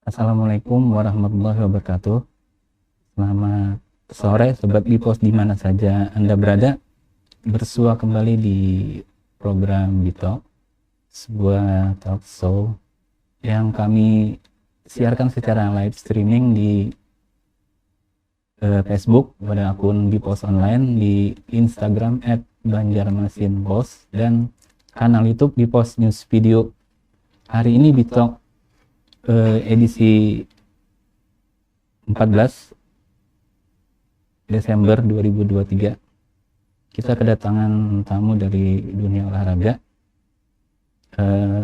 Assalamualaikum warahmatullahi wabarakatuh. Selamat sore Sobat Bipos di mana saja Anda berada. Bersua kembali di program Bitalk, sebuah talk show yang kami siarkan secara live streaming di Facebook pada akun Bipos Online, di Instagram @banjarmasinpos, dan kanal YouTube Bipos News Video. Hari ini Bitalk edisi 14 Desember 2023. Kita kedatangan tamu dari dunia olahraga.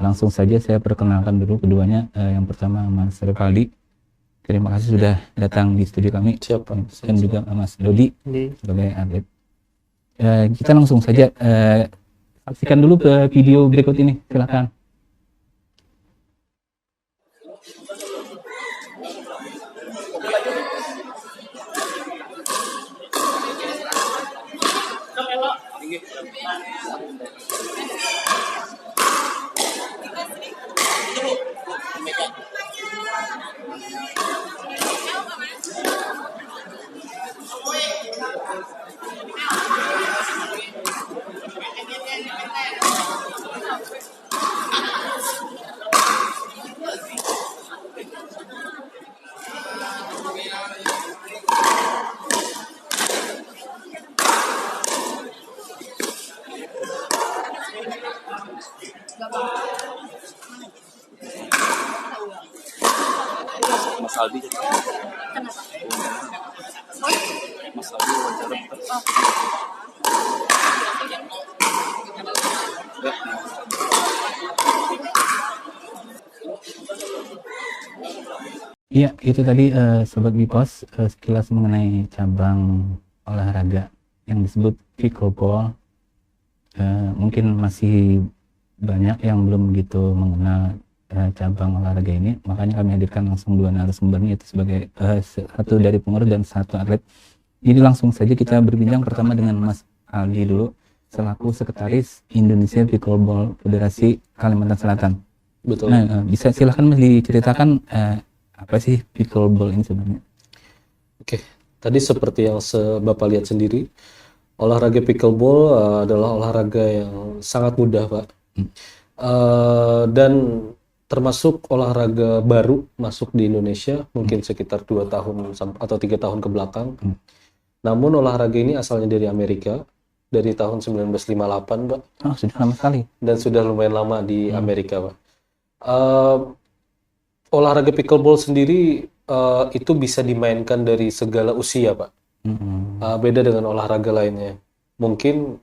Langsung saja saya perkenalkan dulu keduanya. Yang pertama Mas Rivaldi. Terima kasih sudah datang di studio kami. Siapa? Dan juga Mas Dodi sebagai atlet. Kita langsung saja saksikan dulu ke video berikut ini. Silakan. Mas Aldi jadi Mas Aldi wawancara Iya, itu tadi Sobat Bipos sekilas mengenai cabang olahraga yang disebut pickleball. Mungkin masih banyak yang belum begitu mengenal cabang olahraga ini, makanya kami hadirkan langsung dua narasumbernya, itu sebagai satu dari pengurus dan satu atlet. Jadi langsung saja kita berbincang pertama dengan Mas Aldi dulu, selaku Sekretaris Indonesia Pickleball Federasi Kalimantan Selatan. betul. Nah, bisa silahkan Mas diceritakan apa sih pickleball ini sebenarnya? Oke, tadi seperti yang Bapak lihat sendiri, olahraga pickleball adalah olahraga yang sangat mudah, Pak. Dan termasuk olahraga baru masuk di Indonesia mungkin sekitar 2 tahun atau 3 tahun ke belakang. Namun olahraga ini asalnya dari Amerika, dari tahun 1958, Pak. Oh, sudah lama sekali. Dan sudah lumayan lama di Amerika, Pak. Olahraga pickleball sendiri itu bisa dimainkan dari segala usia, Pak. Beda dengan olahraga lainnya. Mungkin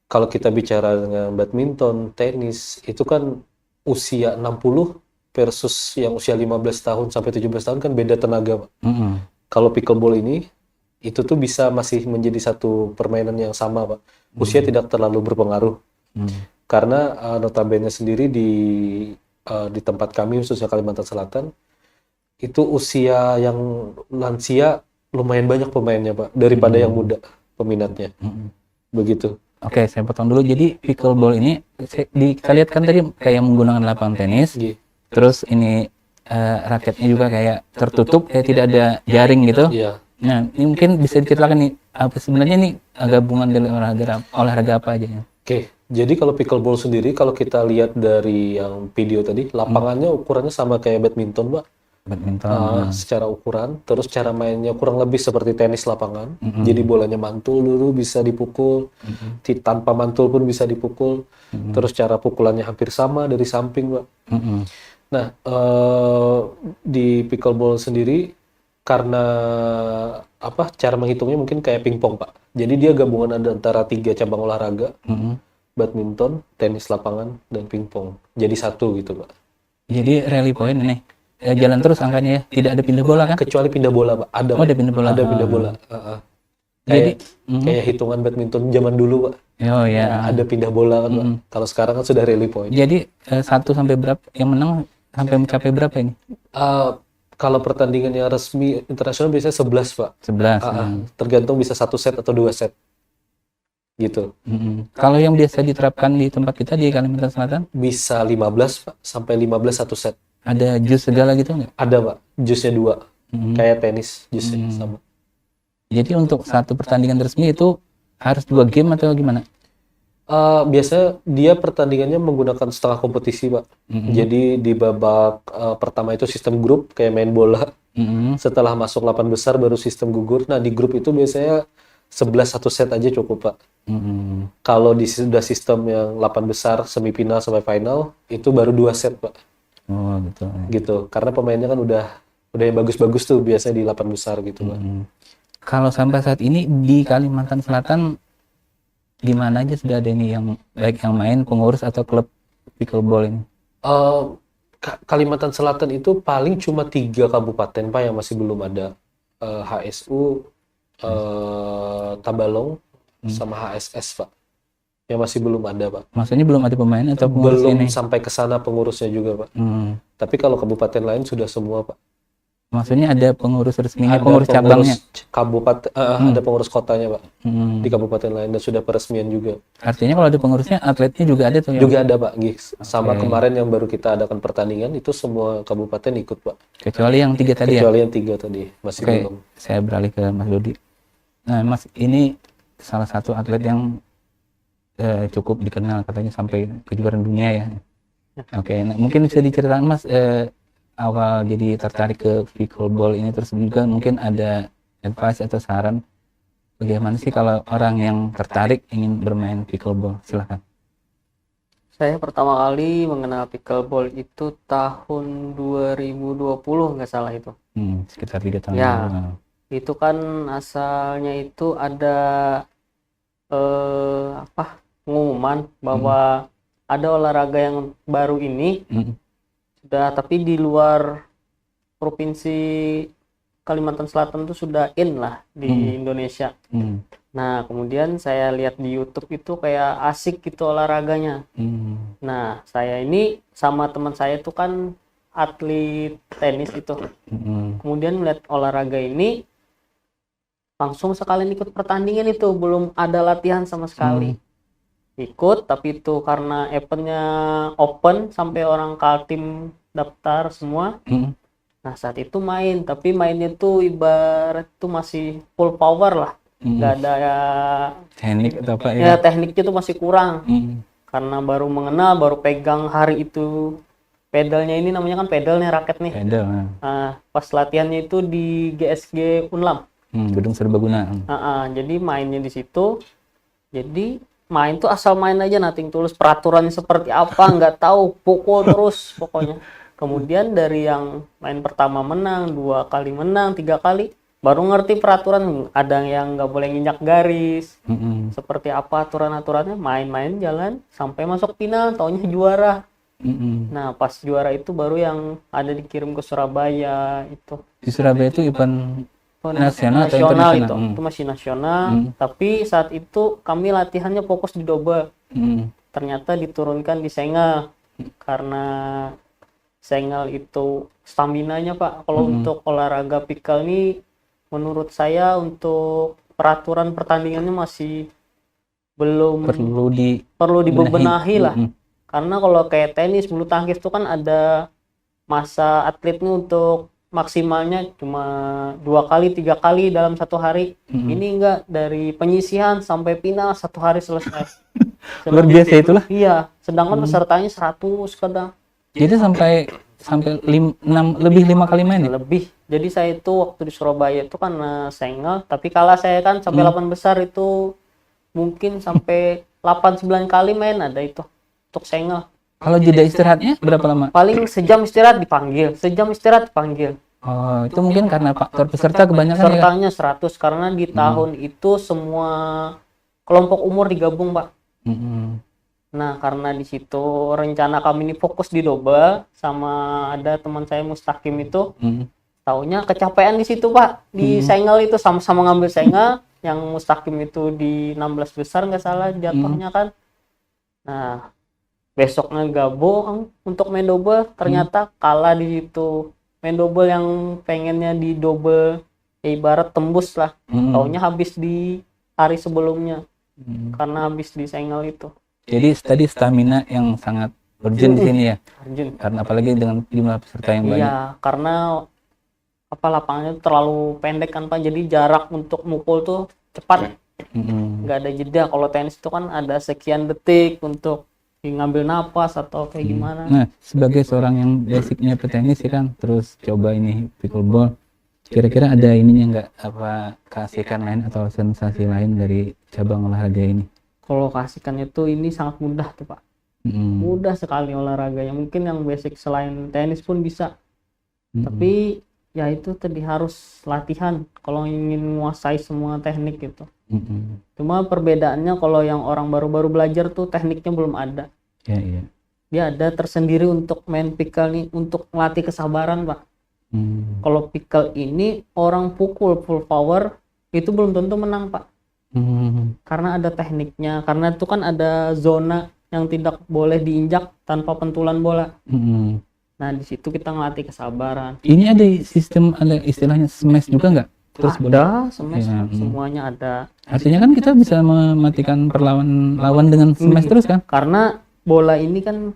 kalau kita bicara dengan badminton, tenis, itu kan usia 60 versus yang usia 15 tahun sampai 17 tahun kan beda tenaga, Pak. Kalau pickleball ini, itu tuh bisa masih menjadi satu permainan yang sama, Pak. Usia tidak terlalu berpengaruh. Karena notabene sendiri di tempat kami, khususnya Kalimantan Selatan, itu usia yang lansia lumayan banyak pemainnya, Pak, daripada yang muda peminatnya. Begitu. Oke, saya potong dulu. Jadi pickleball ini kita lihat kan tadi kayak menggunakan lapangan tenis. Terus ini raketnya juga kayak tertutup, kayak tidak ada jaring gitu. Iya. Nah, ini mungkin bisa diceritakan nih apa sebenarnya nih gabungan dari olahraga apa aja ya? Oke, jadi kalau pickleball sendiri, kalau kita lihat dari yang video tadi, lapangannya ukurannya sama kayak badminton, Pak. Badminton. Secara ukuran, terus cara mainnya kurang lebih seperti tenis lapangan. Jadi bolanya mantul dulu bisa dipukul, tanpa mantul pun bisa dipukul. Terus cara pukulannya hampir sama dari samping, Pak. Nah, di pickleball sendiri karena cara menghitungnya mungkin kayak pingpong, Pak. Jadi dia gabungan antara 3 cabang olahraga, badminton, tenis lapangan, dan pingpong. Jadi satu gitu, Pak. Jadi rally point ini jalan terus angkanya ya, tidak ada pindah bola kan? Kecuali pindah bola, Pak. Ada, Oh, ada pindah bola. Ada pindah bola. Kayak hitungan badminton zaman dulu, Pak. Oh ya. Ada pindah bola kan, Pak. Kalau sekarang kan sudah rally point. Jadi 1 sampai berapa yang menang sampai mencapai berapa ini? Kalau pertandingan yang resmi internasional biasanya 11, Pak. 11. Tergantung bisa 1 set atau 2 set. Gitu. Kalau yang biasa diterapkan di tempat kita di Kalimantan Selatan? Bisa 15, Pak, sampai 15 1 set. Ada jus segala gitu nggak? Ada Pak, jusnya 2. Kayak tenis jusnya sama. Jadi untuk satu pertandingan resmi itu harus 2 game atau gimana? Biasanya dia pertandingannya menggunakan setengah kompetisi Pak. Jadi di babak pertama itu sistem grup kayak main bola. Setelah masuk 8 besar baru sistem gugur. Nah di grup itu biasanya 11 satu set aja cukup Pak. Kalau sudah sistem yang 8 besar semifinal sampai final itu baru 2 set Pak. Oh gitu. Gitu. Karena pemainnya kan udah yang bagus-bagus tuh biasanya di 8 besar gitu Pak. Kalau sampai saat ini di Kalimantan Selatan di mana aja sudah ada ini yang baik yang main pengurus atau klub pickleball ini? Kalimantan Selatan itu paling cuma 3 kabupaten Pak yang masih belum ada. HSU, Tabalong, sama HSS Pak. Yang masih belum ada Pak. Maksudnya belum ada pemain atau pengurus Belum ini? sampai ke sana pengurusnya juga Pak. Tapi kalau kabupaten lain sudah semua Pak. Maksudnya ada pengurus resminya, Ada pengurus cabangnya? kabupaten, ada pengurus kotanya Pak. Di kabupaten lain dan sudah peresmian juga. Artinya kalau ada pengurusnya, atletnya juga ada tuh ya? Juga ada Pak, sama kemarin yang baru kita adakan pertandingan itu semua kabupaten ikut Pak. Kecuali yang 3 tadi ya? Kecuali yang 3 tadi masih belum. Saya beralih ke Mas Dodi. Nah Mas, ini salah satu atlet yang cukup dikenal katanya sampai kejuaraan dunia ya. Oke, nah, mungkin bisa diceritakan Mas awal jadi tertarik ke pickleball ini, terus juga mungkin ada advice atau saran bagaimana sih kalau orang yang tertarik ingin bermain pickleball? Silakan. Saya pertama kali mengenal pickleball itu tahun 2020 nggak salah itu. Sekitar 3 tahun Ya, lalu. itu kan asalnya itu ada pengumuman bahwa ada olahraga yang baru ini sudah, tapi di luar provinsi Kalimantan Selatan itu sudah in lah di Indonesia. Nah, kemudian saya lihat di YouTube itu kayak asik gitu olahraganya. Nah, saya ini sama teman saya itu kan atlet tenis itu. Kemudian melihat olahraga ini, langsung sekalian ikut pertandingan itu, belum ada latihan sama sekali. Ikut, tapi itu karena eventnya open sampai orang Kaltim daftar semua. Nah, saat itu main, tapi mainnya tuh ibarat tuh masih full power lah. Nggak ada teknik atau apa ya, tekniknya tuh masih kurang. Karena baru mengenal, baru pegang hari itu. Pedalnya ini namanya kan pedal nih, raket nih. Pedal. Nah, pas latihannya itu di GSG Unlam. Gedung Serbaguna. Jadi mainnya di situ. Jadi main tuh asal main aja, nothing tulus. Peraturannya seperti apa nggak tahu, pukul terus pokoknya. Kemudian dari yang main pertama menang, 2 kali menang, 3 kali, baru ngerti peraturan. Ada yang nggak boleh nginjak garis, seperti apa aturan-aturannya. Main-main jalan sampai masuk final, taunya juara. Nah, pas juara itu baru yang ada dikirim ke Surabaya itu. Di Surabaya itu event nasional atau Nasional internasional? itu masih nasional. Tapi saat itu kami latihannya fokus di double. Ternyata diturunkan di single karena single itu staminanya Pak. Kalau untuk olahraga pickle ini menurut saya untuk peraturan pertandingannya masih belum perlu dibebenahi lah. Karena kalau kayak tenis, bulu tangkis itu kan ada masa atletnya untuk maksimalnya cuma 2 kali 3 kali dalam 1 hari. Ini enggak, dari penyisihan sampai final 1 hari selesai. Luar biasa itulah. Iya, sedangkan pesertanya 100 kadang. Jadi sampai lebih 5 kali main ya? Lebih. Jadi saya itu waktu di Surabaya itu kan single, tapi kalah saya kan sampai 8 besar itu mungkin sampai 8-9 kali main ada itu untuk single. Kalau jeda istirahatnya berapa lama? Paling sejam istirahat dipanggil, sejam istirahat dipanggil. Oh, itu mungkin karena faktor peserta kebanyakan ya? Pesertanya 100 karena di tahun itu semua kelompok umur digabung, Pak. Nah, karena di situ rencana kami ini fokus di double, sama ada teman saya Mustaqim itu, taunya kecapean di situ Pak, di single itu sama-sama ngambil single, yang Mustaqim itu di 16 besar nggak salah jatuhnya kan. Nah, besoknya gabung untuk main double, ternyata kalah di situ. Main double yang pengennya di double, ya ibarat tembus lah, taunya habis di hari sebelumnya, karena habis di single itu. Jadi tadi stamina yang sangat urgent di sini ya. urgent. Karena apalagi dengan jumlah peserta yang banyak. Iya, karena apa lapangannya terlalu pendek kan Pak, jadi jarak untuk mukul tuh cepat, nggak ada jeda. Kalau tenis itu kan ada sekian detik untuk ngambil napas atau kayak gimana. Nah, sebagai seorang yang basicnya petenis ya kan, terus coba ini pickleball, kira-kira ada ininya nggak, apa keasikan lain atau sensasi lain dari cabang olahraga ini? Kalau kasihkan itu ini sangat mudah tuh Pak, mudah sekali olahraganya. Mungkin yang basic selain tenis pun bisa, tapi ya itu tadi harus latihan kalau ingin menguasai semua teknik gitu. Cuma perbedaannya kalau yang orang baru-baru belajar tuh tekniknya belum ada. Ya, iya. Dia ada tersendiri untuk main pickle nih, untuk melatih kesabaran Pak. Kalau pickle ini orang pukul full power itu belum tentu menang Pak. Karena ada tekniknya, karena itu kan ada zona yang tidak boleh diinjak tanpa pentulan bola. Nah di situ kita ngelatih kesabaran. Ini ada sistem, ada istilahnya smash juga nggak? Terus Ada smash, Ya, semuanya ada. artinya kan kita bisa mematikan lawan dengan smash terus kan? Karena bola ini kan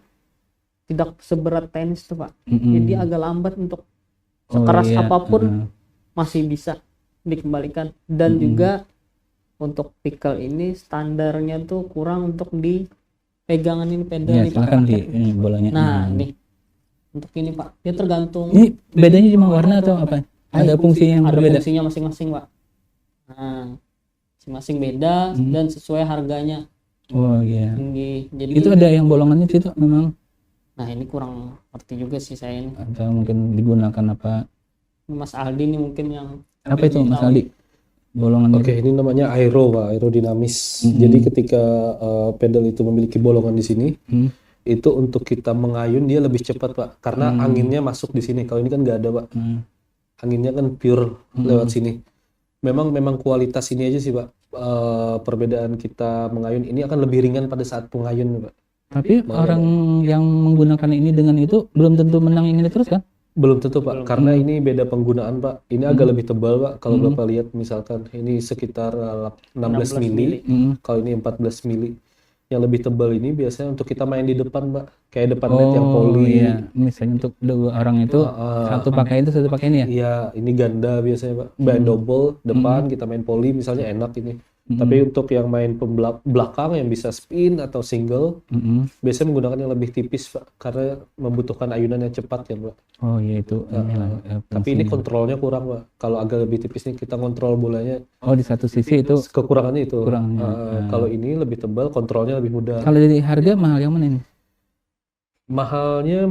tidak seberat tenis tuh Pak. Jadi agak lambat untuk sekeras iya. apapun masih bisa dikembalikan. Dan juga untuk pickle ini standarnya tuh kurang untuk di pegangan ini pedal Ya, nih Pak. silakan di ini bolanya. Nah nih untuk ini Pak, dia tergantung. Ini bedanya cuma warna atau apa? Ada fungsi yang Ada berbeda. fungsinya masing-masing Pak. Nah masing-masing beda dan sesuai harganya Oh iya. tinggi. Jadi Itu ada yang bolongannya situ memang, nah ini kurang ngerti juga sih saya ini. atau mungkin digunakan apa? Mas Aldi nih mungkin yang Apa itu Mas Aldi? Bolongan Oke, ini namanya aero, Pak, aerodinamis. Jadi ketika pedal itu memiliki bolongan di sini, itu untuk kita mengayun dia lebih cepat, Pak, karena anginnya masuk di sini. Kalau ini kan nggak ada, Pak. Anginnya kan pure lewat sini. Memang kualitas ini aja sih, Pak. Perbedaan kita mengayun ini akan lebih ringan pada saat pengayun, Pak. Tapi orang yang menggunakan ini dengan itu belum tentu menang ini terus kan? Belum tentu Pak, karena ini beda penggunaan Pak. Ini agak lebih tebal Pak. Kalau Bapak lihat misalkan ini sekitar 16 mili, kalau ini 14 mili. Yang lebih tebal ini biasanya untuk kita main di depan Pak, kayak depan net yang poli. Iya, misalnya untuk dua orang itu satu pakai itu, satu pakai ini ya? Iya, ini ganda biasanya Pak. Main double depan kita main poli misalnya enak ini. Tapi untuk yang main belakang yang bisa spin atau single, biasanya menggunakan yang lebih tipis Pak, karena membutuhkan ayunan yang cepat ya Pak. Oh iya itu. Tapi ini kontrolnya kurang Pak. Kalau agak lebih tipis nih kita kontrol bolanya. Oh di satu sisi itu Kekurangannya itu. kurangnya. Kalau ini lebih tebal, kontrolnya lebih mudah. Kalau dari harga mahal yang mana ini? Mahalnya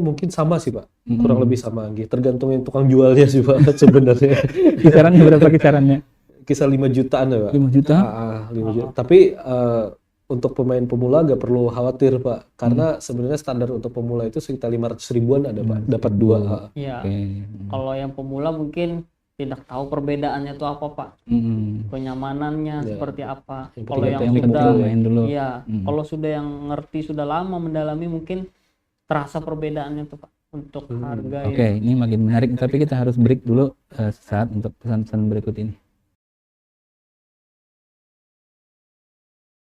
mungkin sama sih Pak. Kurang lebih sama gitu. Tergantung yang tukang jualnya sih Pak sebenarnya. Kisarannya berapa kisarannya? Kisah 5 jutaan ya Pak. 5 juta? 5 juta. Tapi untuk pemain pemula gak perlu khawatir Pak. Karena sebenarnya standar untuk pemula itu sekitar 500 ribuan ada Pak. Dapat 2. Iya. Oke. Kalau yang pemula mungkin tidak tahu perbedaannya itu apa Pak. Kenyamanannya seperti apa. Kalau yang sudah main dulu. iya, kalau sudah yang ngerti sudah lama mendalami mungkin terasa perbedaannya tuh Pak untuk harga Oke, ini makin menarik. Tapi kita harus break dulu saat untuk pesan-pesan berikut ini.